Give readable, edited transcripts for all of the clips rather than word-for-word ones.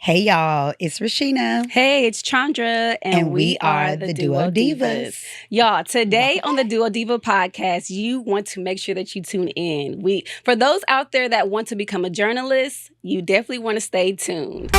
Hey y'all, it's Rashina. Hey, it's Chandra, and we are the DuoDivas. Y'all, today on the DuoDiva podcast, you want to make sure that you tune in. For those out there that want to become a journalist, you definitely want to stay tuned.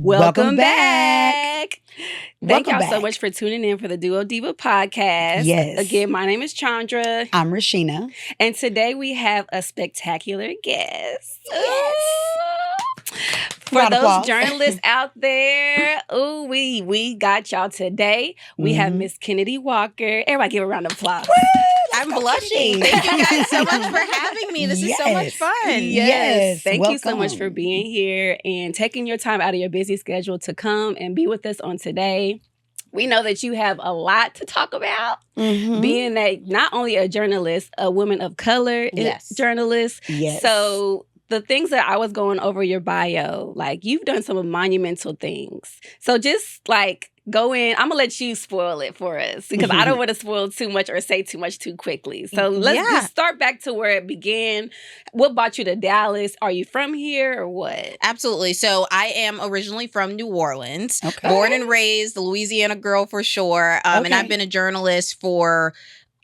Welcome back. Thank y'all so much for tuning in for the DuoDiva podcast. Yes. Again, my name is Chandra. I'm Rashina. And today we have a spectacular guest. Yes. For those journalists out there, we got y'all today. We have Miss Kennedi Walker. Everybody give a round of applause. I'm blushing. Thank you guys so much for having me. This is so much fun. Yes. Thank you so much for being here and taking your time out of your busy schedule to come and be with us on today. We know that you have a lot to talk about, being that not only a journalist, a woman of color journalist. Yes. So the things that I was going over your bio, like you've done some monumental things. So just like go in. I'm going to let you spoil it for us because I don't want to spoil too much or say too much too quickly. So let's just start back to where it began. What brought you to Dallas? Are you from here or what? Absolutely. So I am originally from New Orleans, born and raised, a Louisiana girl for sure. And I've been a journalist for...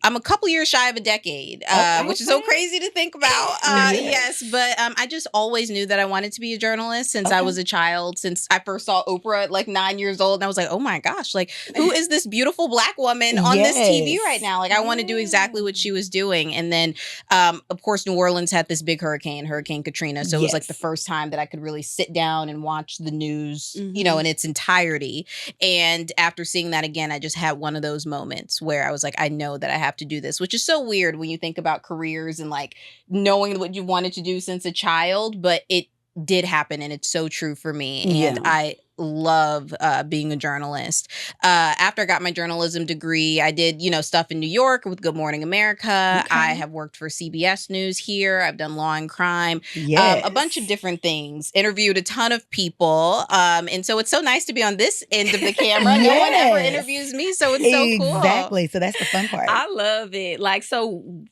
I'm a couple years shy of a decade, which is so crazy to think about. Yes, but I just always knew that I wanted to be a journalist since I was a child, since I first saw Oprah at like 9 years old. And I was like, oh my gosh, like who is this beautiful Black woman on this TV right now? Like I want to do exactly what she was doing. And then, of course, New Orleans had this big Hurricane Katrina. So it was like the first time that I could really sit down and watch the news, you know, in its entirety. And after seeing that again, I just had one of those moments where I was like, I know that I have to do this, which is so weird when you think about careers and like knowing what you wanted to do since a child, but it did happen and it's so true for me. And I love being a journalist. After I got my journalism degree, I did, stuff in New York with Good Morning America. I have worked for CBS News here. I've done law and crime, a bunch of different things, interviewed a ton of people. And so it's so nice to be on this end of the camera. No one ever interviews me, so it's so cool. Exactly. So that's the fun part. I love it. Like, So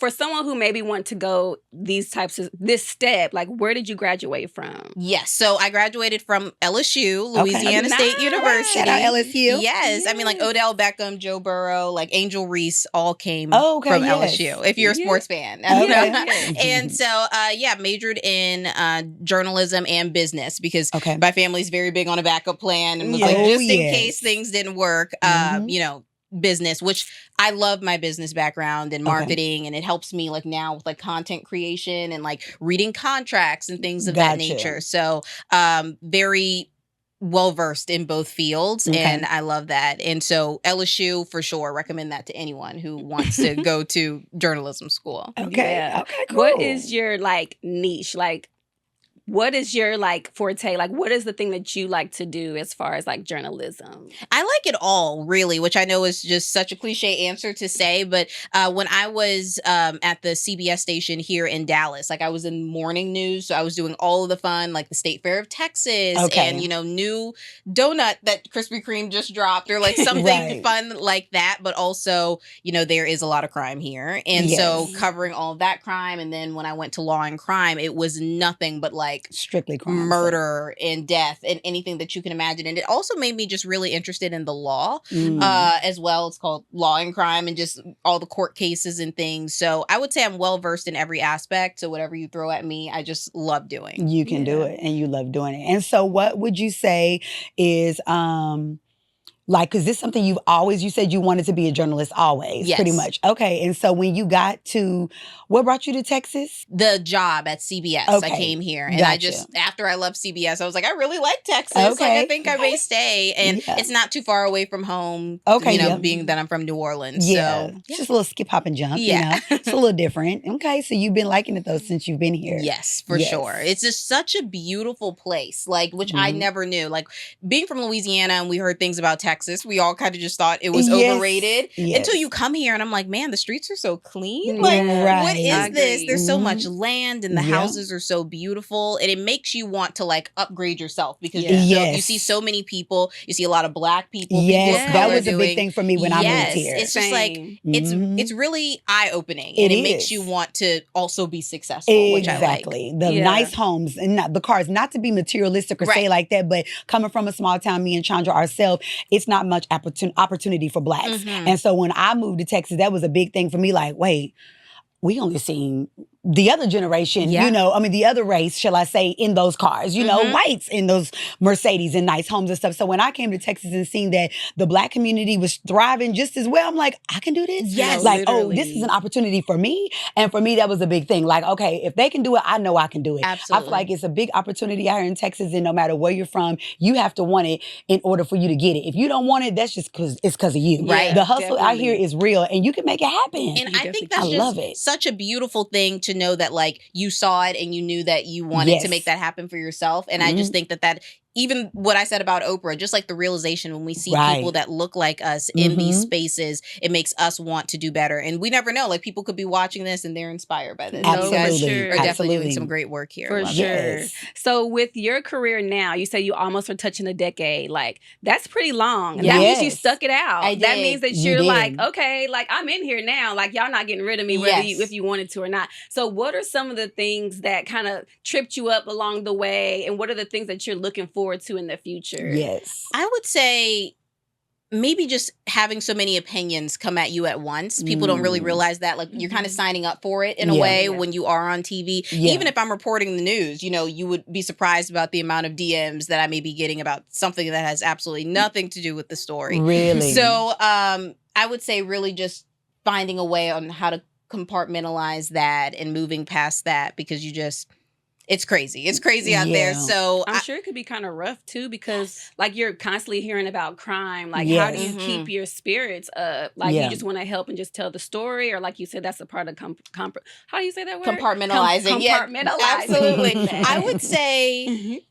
for someone who maybe want to go this step, like where did you graduate from? Yes. So I graduated from LSU, Louisiana State University. Shout out LSU. Yes. I mean, like Odell Beckham, Joe Burrow, like Angel Reese all came from LSU, if you're a sports fan. And so, majored in journalism and business because my family's very big on a backup plan and was like, just in case things didn't work, business, which I love my business background and marketing, and it helps me like now with like content creation and like reading contracts and things of that nature. So very well versed in both fields, and I love that. And so LSU for sure, recommend that to anyone who wants to go to journalism school. Okay, cool. What is your like niche? Like, what is your like forte? Like, what is the thing that you like to do as far as like journalism? I like it all, really, which I know is just such a cliche answer to say. But when I was at the CBS station here in Dallas, like I was in morning news. So I was doing all of the fun, like the State Fair of Texas and, new donut that Krispy Kreme just dropped or like something fun like that. But also, there is a lot of crime here. And so covering all of that crime. And then when I went to law and crime, it was nothing but like strictly crime, murder and death and anything that you can imagine. And it also made me just really interested in the law as well. It's called Law and Crime and just all the court cases and things. So I would say I'm well versed in every aspect. So whatever you throw at me, I just love doing. You can do it and you love doing it. And so what would you say is like, because this is something you said you wanted to be a journalist always, pretty much. Okay. And so when you got to, what brought you to Texas? The job at CBS. I came here and I just, after I left CBS, I was like, I really like Texas. Like, I think I may stay. And it's not too far away from home, being that I'm from New Orleans. Yeah. So, Just a little skip, hop, and jump, It's a little different. Okay. So you've been liking it though since you've been here. Yes, for sure. It's just such a beautiful place, like, which I never knew. Like, being from Louisiana and we heard things about Texas Texas. We all kind of just thought it was overrated until you come here, and I'm like, man, the streets are so clean. Like, what is this? There's so much land, and the houses are so beautiful, and it makes you want to like upgrade yourself because you see so many people. You see a lot of Black people. Yes, that was a big thing for me when I moved here. It's just like it's really eye opening, and it makes you want to also be successful, which I like. The nice homes and not the cars. Not to be materialistic or say like that, but coming from a small town, me and Chandra ourselves, it's not much opportunity for Blacks. And so when I moved to Texas, that was a big thing for me. Like, wait, we only seen the other generation, you know, I mean, the other race, shall I say, in those cars, you know, whites in those Mercedes and nice homes and stuff. So when I came to Texas and seen that the Black community was thriving just as well, I'm like, I can do this. Yes. Like, oh, this is an opportunity for me. And for me, that was a big thing. Like, okay, if they can do it, I know I can do it. Absolutely. I feel like it's a big opportunity out here in Texas, and no matter where you're from, you have to want it in order for you to get it. If you don't want it, that's just because it's because of you. Right. The hustle out here is real, and you can make it happen. And I think that's just such a beautiful thing to know that like you saw it and you knew that you wanted to make that happen for yourself. And I just think that even what I said about Oprah, just like the realization when we see people that look like us in these spaces, it makes us want to do better. And we never know, like people could be watching this and they're inspired by this. Absolutely. You guys are definitely doing some great work here. For sure. So with your career now, you say you almost are touching a decade. Like that's pretty long. That means you stuck it out. That means that you're like, okay, like I'm in here now. Like y'all not getting rid of me whether if you wanted to or not. So what are some of the things that kind of tripped you up along the way? And what are the things that you're looking forward to in the future? Yes. I would say maybe just having so many opinions come at you at once. People don't really realize that. Like you're kind of signing up for it in a way when you are on TV. Even if I'm reporting the news, you know, you would be surprised about the amount of DMs that I may be getting about something that has absolutely nothing to do with the story. Really? So I would say really just finding a way on how to compartmentalize that and moving past that because it's crazy. It's crazy out there. So I'm sure it could be kind of rough too because like you're constantly hearing about crime. Like how do you keep your spirits up? Like you just want to help and just tell the story, or like you said, that's a part of how do you say that word? Compartmentalizing. Compartmentalizing. Absolutely. I would say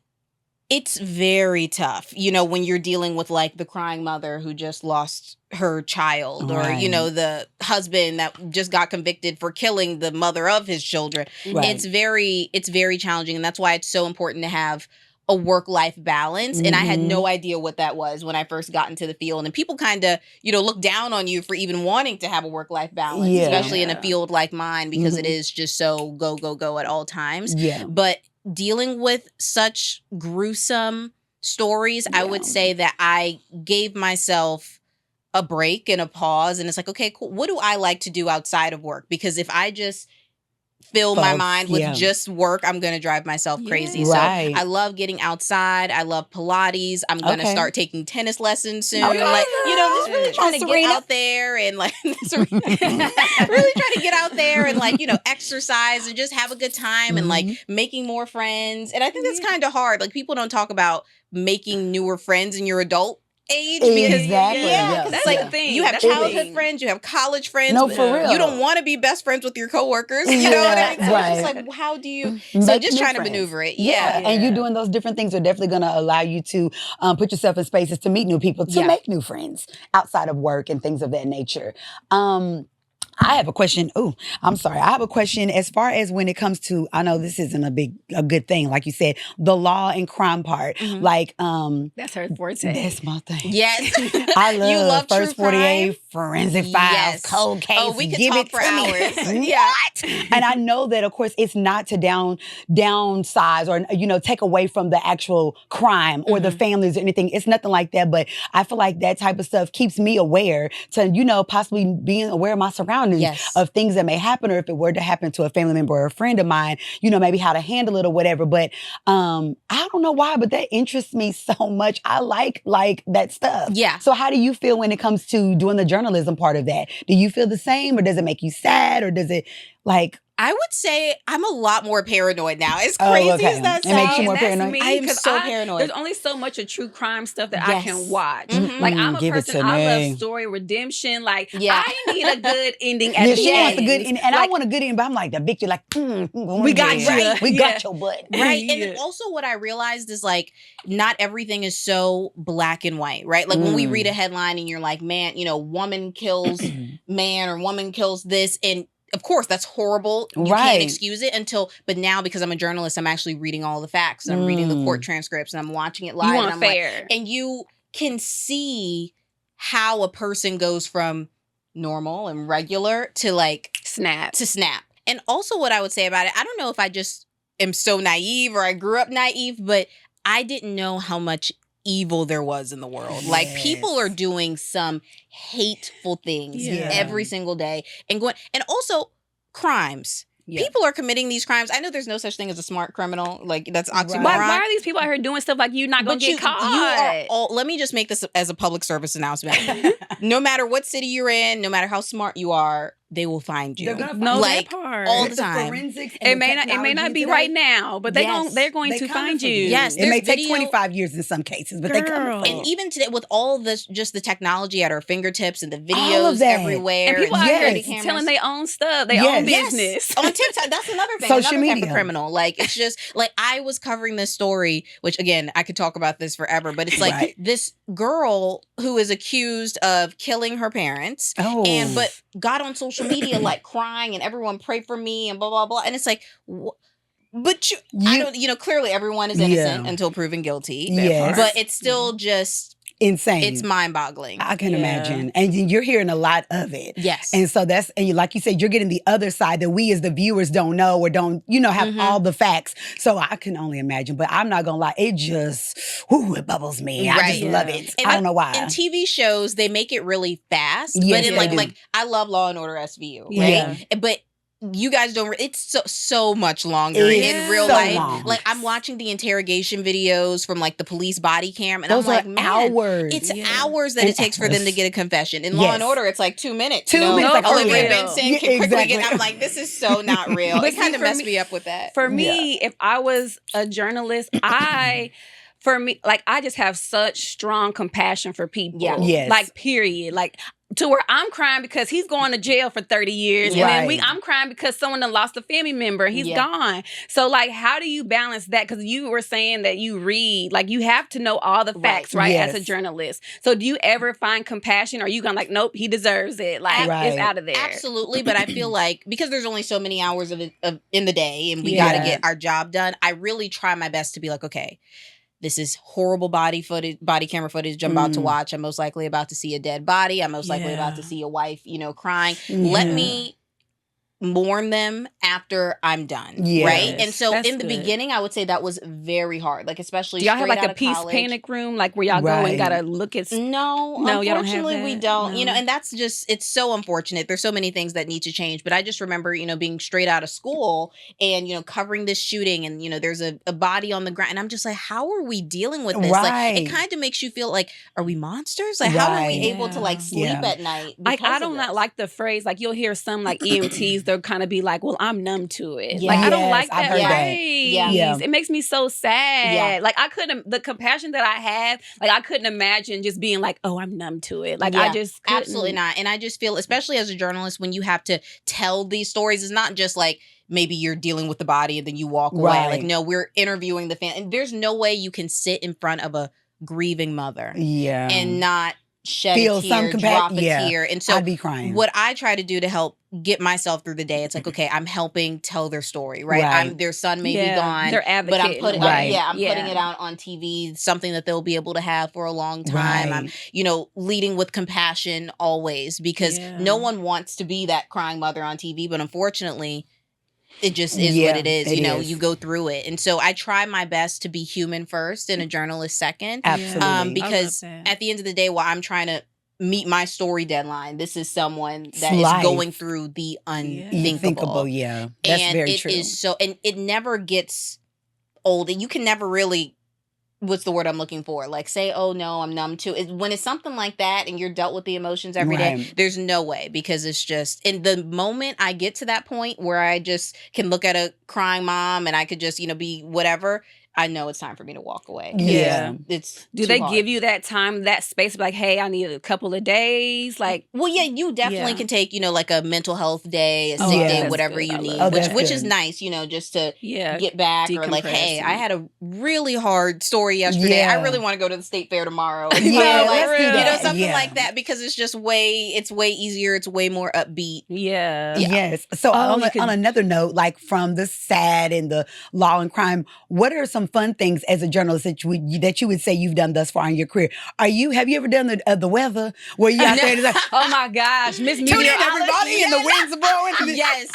it's very tough, you know, when you're dealing with like the crying mother who just lost her child or, you know, the husband that just got convicted for killing the mother of his children. It's very challenging. And that's why it's so important to have a work-life balance. And I had no idea what that was when I first got into the field. And people kind of, you know, look down on you for even wanting to have a work-life balance, especially in a field like mine, because it is just so go, go, go at all times. But dealing with such gruesome stories, I would say that I gave myself a break and a pause. And it's like, okay, cool. What do I like to do outside of work? Because if I just fill my mind with just work, I'm going to drive myself crazy. So I love getting outside. I love Pilates. I'm going to start taking tennis lessons soon. Like, you know, just really trying to get out there and like, really trying to get out there and like, you know, exercise and just have a good time and like making more friends. And I think that's kind of hard. Like people don't talk about making newer friends in your adult age because that's like the thing. You have childhood friends, you have college friends. No, for real. You don't want to be best friends with your coworkers. You know what I mean? So it's just like, how do you? So just trying to maneuver it. And you doing those different things are definitely going to allow you to put yourself in spaces to meet new people, to make new friends outside of work and things of that nature. I have a question. Oh, I'm sorry. I have a question as far as when it comes to, I know this isn't a good thing, like you said, the law and crime part. Like, that's her forte. That's my thing. Yes. I love, you love First 48, Forensic Files, Cold Case. Oh, we could give talk it for to hours. Me. What? And I know that, of course, it's not to downsize or, you know, take away from the actual crime or the families or anything. It's nothing like that. But I feel like that type of stuff keeps me aware to, you know, possibly being aware of my surroundings. Of things that may happen, or if it were to happen to a family member or a friend of mine, you know, maybe how to handle it or whatever. But I don't know why, but that interests me so much. I like that stuff. Yeah. So how do you feel when it comes to doing the journalism part of that? Do you feel the same, or does it make you sad, or does it like? I would say I'm a lot more paranoid now. As crazy as that sounds. It makes you more paranoid. I am so paranoid. There's only so much of true crime stuff that I can watch. Mm-hmm. Like I'm a Give person, I love story redemption. Like I need a good ending at the end. She wants a good ending. And I want a good ending, but I'm like the victor, like, we got you. Right. We got your butt. Right. And also what I realized is like, not everything is so black and white, right? Like when we read a headline and you're like, man, you know, woman kills man or woman kills this. And of course, that's horrible. You can't excuse it but now because I'm a journalist, I'm actually reading all the facts. And I'm reading the court transcripts and I'm watching it live. You want fair. And you can see how a person goes from normal and regular to like snap. And also what I would say about it, I don't know if I just am so naive or I grew up naive, but I didn't know how much evil there was in the world. Like people are doing some hateful things every single day and also crimes. Yeah. People are committing these crimes. I know there's no such thing as a smart criminal. Like that's oxymoron. Why are these people out here doing stuff like you're not going to get caught? Let me just make this as a public service announcement. No matter what city you're in, no matter how smart you are, they will find you. They're gonna know that part all the time. Forensics it may not be right now, but they're going to find you. Yes, it may take 25 years in some cases, but they come. And even today, with all this, just the technology at our fingertips and the videos everywhere, and people out here telling their own stuff, their own business on TikTok. That's another thing. Social another media. Type of criminal. Like it's just like I was covering this story, which again I could talk about this forever, but it's like this girl who is accused of killing her parents, but got on social media like crying and everyone pray for me and blah blah blah, and it's like, but I don't, clearly everyone is innocent until proven guilty. Yes. But it's still just insane. It's mind-boggling. I can imagine. And you're hearing a lot of it. Yes. And so like you said, you're getting the other side that we as the viewers don't know or don't, have all the facts. So I can only imagine. But I'm not going to lie. It just, it bubbles me. I just love it. And I don't know why. In TV shows, they make it really fast. Yes, but like I love Law and Order SVU, right? Yeah. But you guys don't. It's so much longer in real life. Long. Like I'm watching the interrogation videos from like the police body cam, and those I'm like, man, hours. It's hours that it takes for them to get a confession. In Law and Order, it's like 2 minutes. 2 minutes. Like, Olivia Benson can quickly get. I'm like, this is so not real. It kind of messed me up with that. For me, if I was a journalist, I just have such strong compassion for people. Yeah. Yes. Like period. Like. To where I'm crying because he's going to jail for 30 years. And then I'm crying because someone done lost a family member. He's gone. So, like, how do you balance that? Because you were saying that you read. Like, you have to know all the facts, right? As a journalist. So, do you ever find compassion? Or are you going like, nope, he deserves it. Like, it's out of there. Absolutely. But I feel like, because there's only so many hours of in the day and we got to get our job done, I really try my best to be like, okay, this is horrible body camera footage I'm about to watch. I'm most likely about to see a dead body. I'm most likely about to see a wife, crying. Let me mourn them after I'm done. Yes. Right? And so in the beginning, I would say that was very hard. Like, especially do y'all have like a peace panic room? Like where y'all go and gotta look at No, unfortunately we don't. No. And that's just, it's so unfortunate. There's so many things that need to change. But I just remember, being straight out of school and, covering this shooting and, there's a body on the ground. And I'm just like, how are we dealing with this? Like, it kind of makes you feel like, are we monsters? Like, how are we able to like sleep at night? Like, I do not like the phrase, like you'll hear some like EMTs, they'll kind of be like, well, I'm numb to it. Like, I don't like that phrase. Yeah. It makes me so sad. Yeah. Like, the compassion that I have, like, I couldn't imagine just being like, oh, I'm numb to it. Like, I just couldn't. Absolutely not. And I just feel, especially as a journalist, when you have to tell these stories, it's not just like, maybe you're dealing with the body and then you walk away. Like, no, we're interviewing the family. And there's no way you can sit in front of a grieving mother and not shed a tear, drop a tear. And so I'd be crying. What I try to do to help get myself through the day, it's like, okay, I'm helping tell their story, right? Their son may be gone, they're advocating, but I'm putting putting it out on TV, something that they'll be able to have for a long time. I'm, leading with compassion always, because no one wants to be that crying mother on TV, but unfortunately, it just is what it is. You go through it. And so I try my best to be human first and a journalist second. Absolutely. Because at the end of the day, while I'm trying to meet my story deadline, this is someone that is going through the unthinkable. That's very true. It is so, and it never gets old. And you can never really what's the word I'm looking for? Like say, oh no, I'm numb to it. When it's something like that and you're dealt with the emotions every day, there's no way, because it's just in the moment I get to that point where I just can look at a crying mom and I could just, be whatever. I know it's time for me to walk away. Yeah. Do they give you that time, that space, like, hey, I need a couple of days? Like, well, yeah, you definitely can take, like a mental health day, a sick day, whatever you need, which is nice, just to get back, or like, hey, I had a really hard story yesterday. I really want to go to the state fair tomorrow. Something like that, because it's just way easier. It's way more upbeat. Yeah. Yes. So on another note, like from the sad and the law and crime, what are some fun things as a journalist that you would say you've done thus far in your career? Have you ever done the weather where you out there like, oh my gosh, Miss Tune in, everybody, and the winds are blowing. Yes.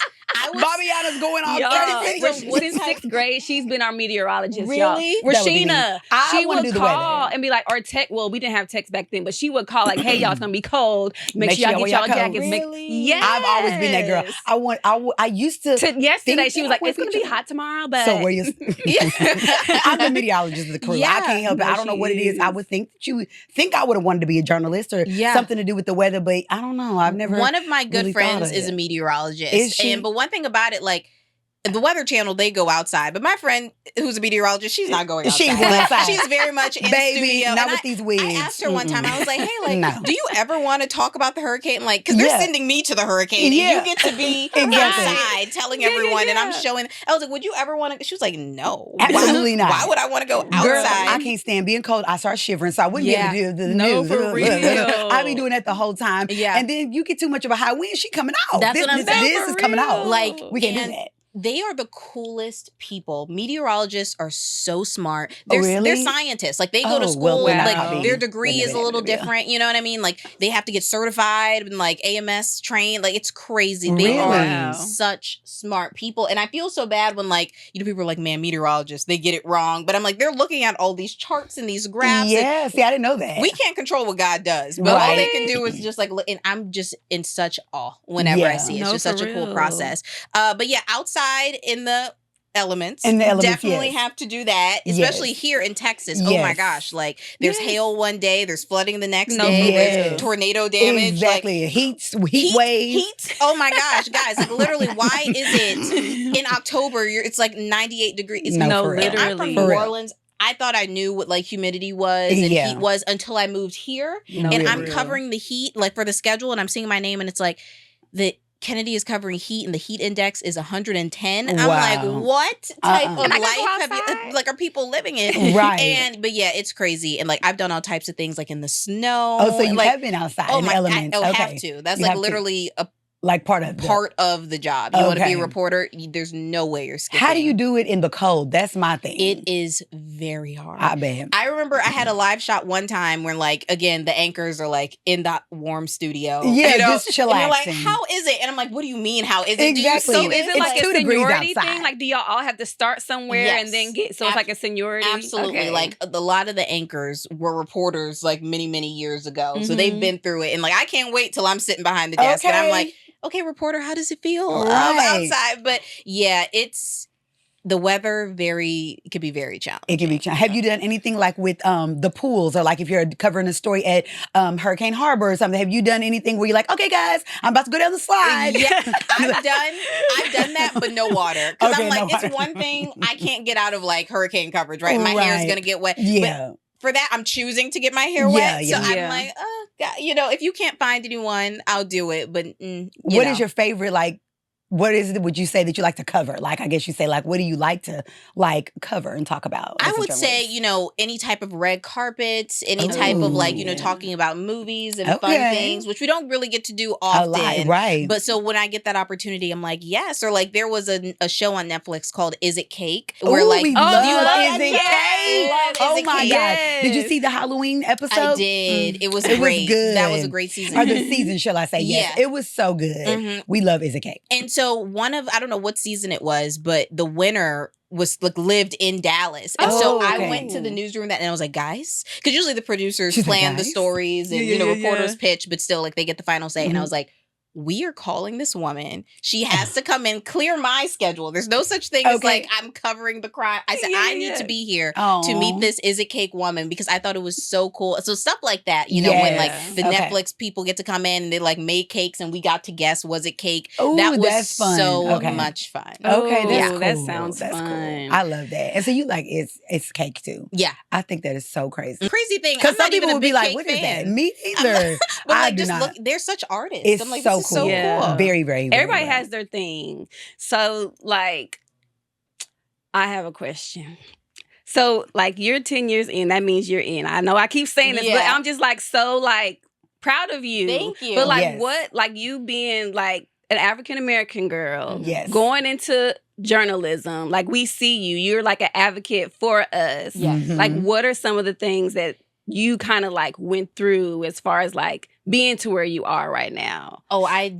Bobbiana's going off. Since 6th grade, she's been our meteorologist. Really? Y'all. Rashina, she would call and be like, or text. Well, we didn't have text back then, but she would call like, "Hey, y'all, it's gonna be cold. Make sure y'all get y'all jackets." Really? Yes. I've always been that girl. I used to. Yesterday, she was like, "It's gonna be hot tomorrow," but so where you? I'm a meteorologist of the career. I can't help it. I don't know what it is. I would think that you would think I would have wanted to be a journalist or something to do with the weather, but I don't know. I've never. One of my good friends is a meteorologist, is she? But one thing about it, like. The Weather Channel, they go outside. But my friend, who's a meteorologist, she's not going outside. She's going outside. She's very much in studio. Not with these wigs. I asked her one time, I was like, hey, do you ever want to talk about the hurricane? Like, because they're sending me to the hurricane. And you get to be outside telling everyone. And I'm showing. I was like, would you ever want to? She was like, no. Absolutely not. Why would I want to go outside? Girl, I can't stand being cold. I start shivering. So I wouldn't be able to do the news. For real. I be doing that the whole time. Yeah. And then you get too much of a high wind. She coming out. That's what I'm saying. This is coming out. Like, we can't do that. They are the coolest people. Meteorologists are so smart. They're scientists. Like they go to school. Like their degree is a little different. different. You know what I mean? Like they have to get certified and like AMS trained. Like it's crazy. Really? They are such smart people. And I feel so bad when like, people are like, man, meteorologists, they get it wrong. But I'm like, they're looking at all these charts and these graphs. Yeah, see, I didn't know that. We can't control what God does. But all they can do is just like, and I'm just in such awe whenever I see it. It's just such a cool process. But yeah, outside in the elements. Definitely have to do that, especially here in Texas. Oh my gosh, like there's hail one day, there's flooding the next day, there's tornado damage. Exactly. Like, heat waves. Heat. Oh my gosh, guys, like literally, why is it in October, it's like 98 degrees? Literally. I'm from New Orleans. I thought I knew what like humidity was and heat was until I moved here. I'm covering the heat like for the schedule and I'm seeing my name and it's like the Kennedi is covering heat and the heat index is 110. I'm like, what type of life are people living in? Right. But yeah, it's crazy. And like, I've done all types of things like in the snow. Oh, so you have been outside in the elements. I have to. That's like literally a part of the job. You want to be a reporter, there's no way you're skipping. How do you do it in the cold? That's my thing. It is very hard. I bet. I remember I had a live shot one time where like, again, the anchors are like in that warm studio. Yeah, just chillaxing. And you're like, how is it? And I'm like, what do you mean, how is it? Exactly. So is it like a seniority thing? Like, do y'all all have to start somewhere and then get, so it's like a seniority? Absolutely. Okay. Like a lot of the anchors were reporters like many, many years ago. So they've been through it. And like, I can't wait till I'm sitting behind the desk and I'm like, okay, reporter, how does it feel outside? But yeah, the weather it can be very challenging. It can be challenging. Have you done anything like with the pools or like if you're covering a story at Hurricane Harbor or something, have you done anything where you're like, okay, guys, I'm about to go down the slide? Yeah, I've done that, but no water. Because I'm like, it's one thing I can't get out of like hurricane coverage, right? My hair is going to get wet. Yeah. But for that, I'm choosing to get my hair wet. So I'm like, God, if you can't find anyone, I'll do it. But what is your favorite, like, what is it, would you say that you like to cover? Like, I guess you say, like, what do you like to, like, cover and talk about? I would say, any type of red carpets, any type of, like, talking about movies and fun things, which we don't really get to do often. A lot, right. But so when I get that opportunity, I'm like, yes. Or, like, there was a show on Netflix called Is It Cake? Where, Ooh, like, we love Is It Cake? Oh, my God. Did you see the Halloween episode? I did. It was great. It was good. That was a great season. Or the season, shall I say. Yes. It was so good. We love Is It Cake. And so I don't know what season it was, but the winner was like lived in Dallas. And so I went to the newsroom and I was like, guys, because usually the producers plan the stories and, reporters pitch, but still like they get the final say. And I was like, we are calling this woman. She has to come in, clear my schedule. There's no such thing as like, I'm covering the crime. I said, I need to be here to meet this Is It Cake woman because I thought it was so cool. So stuff like that, you know, when like the Netflix people get to come in and they like made cakes and we got to guess, was it cake? Ooh, that was that's fun. so much fun. Okay, that's cool. That sounds fun. Cool. I love that. And so you like it's cake too. Yeah. I think that is so crazy. Crazy thing. Because some people would be like, what is that? Me either. But like, just look, they're such artists. It's I'm like, so this is cool. so cool. Very, very, very Everybody has their thing. So like, I have a question. So like you're 10 years in, that means you're in. I know I keep saying this, but I'm just like so like proud of you. Thank you. But like what, like you being like an African-American girl, going into journalism, like we see you, you're like an advocate for us. Like what are some of the things that you kind of like went through as far as like being to where you are right now? Oh, I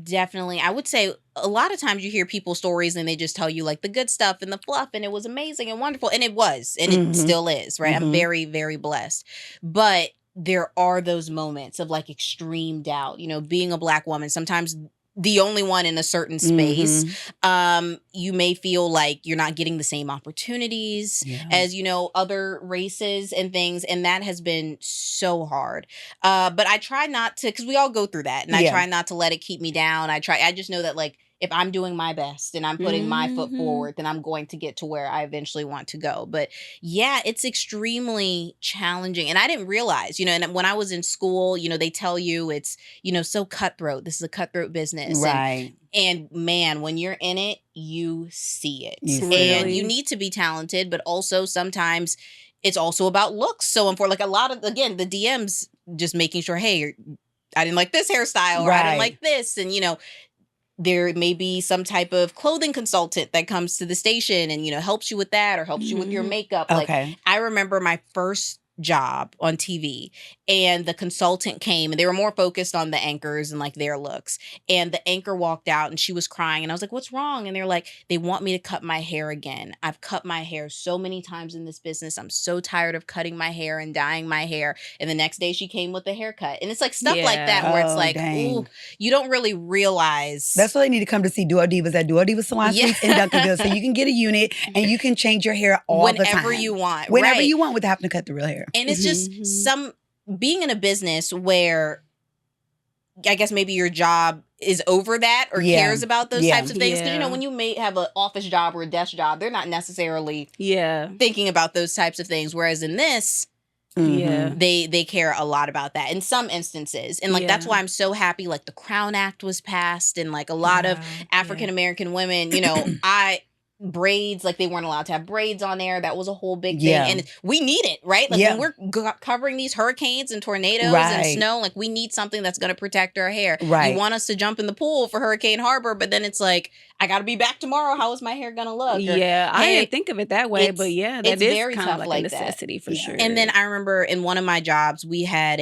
would say a lot of times you hear people's stories and they just tell you like the good stuff and the fluff and it was amazing and wonderful. And it was, and it still is, right? I'm very, very blessed. But there are those moments of like extreme doubt, you know, being a Black woman, sometimes the only one in a certain space. You may feel like you're not getting the same opportunities as, you know, other races and things. And that has been so hard. But I try not to, because we all go through that. And I try not to let it keep me down. I just know that like, if I'm doing my best and I'm putting my foot forward, then I'm going to get to where I eventually want to go. But yeah, it's extremely challenging. And I didn't realize, you know, and when I was in school, you know, they tell you it's, you know, so cutthroat. This is a cutthroat business. Right. And man, when you're in it, you see it. And you need to be talented, but also sometimes it's also about looks. So for like a lot of, again, the DMs just making sure, hey, I didn't like this hairstyle or I didn't like this. And, you know, there may be some type of clothing consultant that comes to the station and, you know, helps you with that or helps you with your makeup. Like, I remember my first job on TV and the consultant came and they were more focused on the anchors and like their looks. And the anchor walked out and she was crying and I was like, what's wrong? And they're like, they want me to cut my hair again. I've cut my hair so many times in this business. I'm so tired of cutting my hair and dyeing my hair. And the next day she came with a haircut. And it's like stuff like that where it's like, ooh, you don't really realize. That's why they need to come to see DuoDivas at DuoDivas Salon Suites in Duncanville so you can get a unit and you can change your hair all the time. Whenever you want. Whenever you want without having to cut the real hair. And it's just being in a business where I guess maybe your job is over that or cares about those types of things. Because, you know, when you may have an office job or a desk job, they're not necessarily thinking about those types of things. Whereas in this, they care a lot about that in some instances. And like, that's why I'm so happy. Like the Crown Act was passed and like a lot of African-American women, you know, braids, like they weren't allowed to have braids on there. That was a whole big thing. And we need it, right? Like when we're covering these hurricanes and tornadoes and snow, like we need something that's going to protect our hair. You want us to jump in the pool for Hurricane Harbor, but then it's like, I got to be back tomorrow. How is my hair going to look? I didn't think of it that way, but that is very kind tough of like a necessity for sure. And then I remember in one of my jobs, we had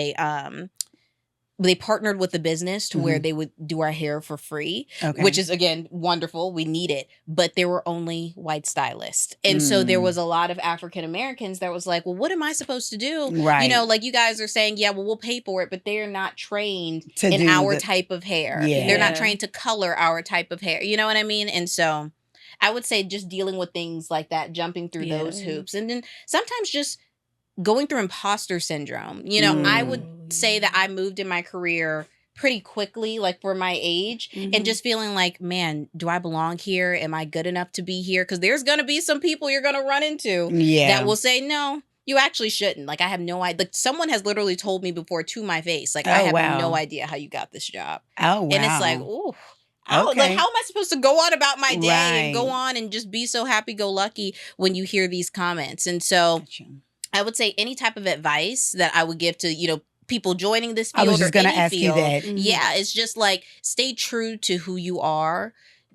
they partnered with the business to where they would do our hair for free, which is, again, wonderful. We need it. But there were only white stylists. And so there was a lot of African Americans that was like, well, what am I supposed to do? You know, like you guys are saying, yeah, well, we'll pay for it, but they're not trained in our type of hair. They're not trained to color our type of hair. You know what I mean? And so I would say just dealing with things like that, jumping through those hoops. And then sometimes just going through imposter syndrome. You know, I would say that I moved in my career pretty quickly, like for my age, and just feeling like, man, do I belong here? Am I good enough to be here? Because there's going to be some people you're going to run into that will say, no, you actually shouldn't. Like, I have no idea. Like, someone has literally told me before to my face, like, I have no idea how you got this job. And it's like, ooh. Like, how am I supposed to go on about my day and go on and just be so happy-go-lucky when you hear these comments? And so I would say any type of advice that I would give to, you know, people joining this field. I was just going to ask you that. Yeah, it's just like, stay true to who you are.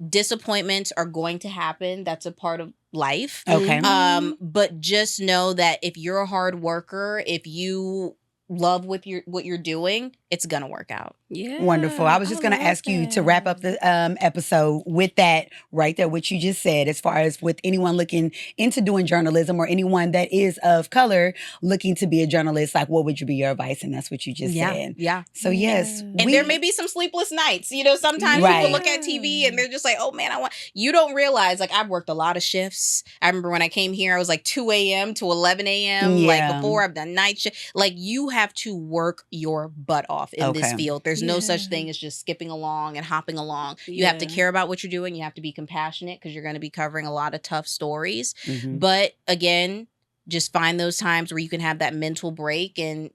Disappointments are going to happen. That's a part of life. But just know that if you're a hard worker, if you love what you're doing, it's gonna work out. Yeah. Wonderful. I was just going to ask you to wrap up the episode with that right there, what you just said, as far as with anyone looking into doing journalism or anyone that is of color looking to be a journalist, like what would you be your advice? And that's what you just said. Yeah. So yes. And there may be some sleepless nights. You know, sometimes people look at TV and they're just like, oh man, you don't realize, like, I've worked a lot of shifts. I remember when I came here, I was like 2 a.m. to 11 a.m. Like before, I've done night shift. Like, you have to work your butt off in this field. There's no such thing as just skipping along and hopping along. You have to care about what you're doing. You have to be compassionate because you're going to be covering a lot of tough stories. But again, just find those times where you can have that mental break and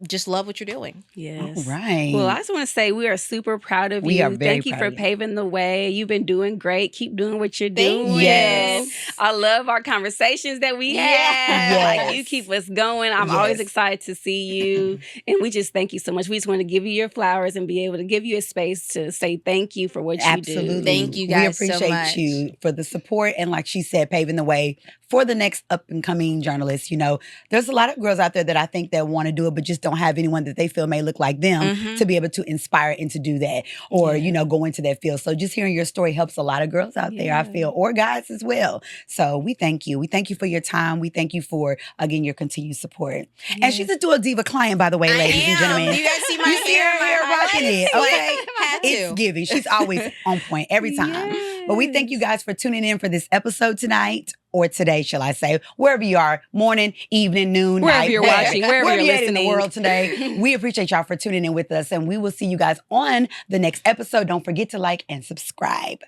just love what you're doing. Yes. All right. Well, I just want to say we are super proud of you. We are very Thank you proud for of you. paving the way. You've been doing great. Keep doing what you're doing. Yes. I love our conversations that we have. Yes. Like, you keep us going. I'm always excited to see you. And we just thank you so much. We just want to give you your flowers and be able to give you a space to say thank you for what you do. Thank you guys We appreciate so much. you for the support. And like she said, paving the way for the next up and coming journalists. You know, there's a lot of girls out there that I think that want to do it, but just don't have anyone that they feel may look like them to be able to inspire and to do that or, you know, go into that field. So just hearing your story helps a lot of girls out there, I feel, or guys as well. So we thank you. We thank you for your time. We thank you for, again, your continued support. And she's a DuoDiva client, by the way, ladies and gentlemen. You guys see my hair? my Rocking it. Okay. Had to. It's giving. She's always on point every time. But we thank you guys for tuning in for this episode tonight. Or today, shall I say, wherever you are, morning, evening, noon, wherever night, you're watching, wherever you're you're listening in the world today. We appreciate y'all for tuning in with us, and we will see you guys on the next episode. Don't forget to like and subscribe.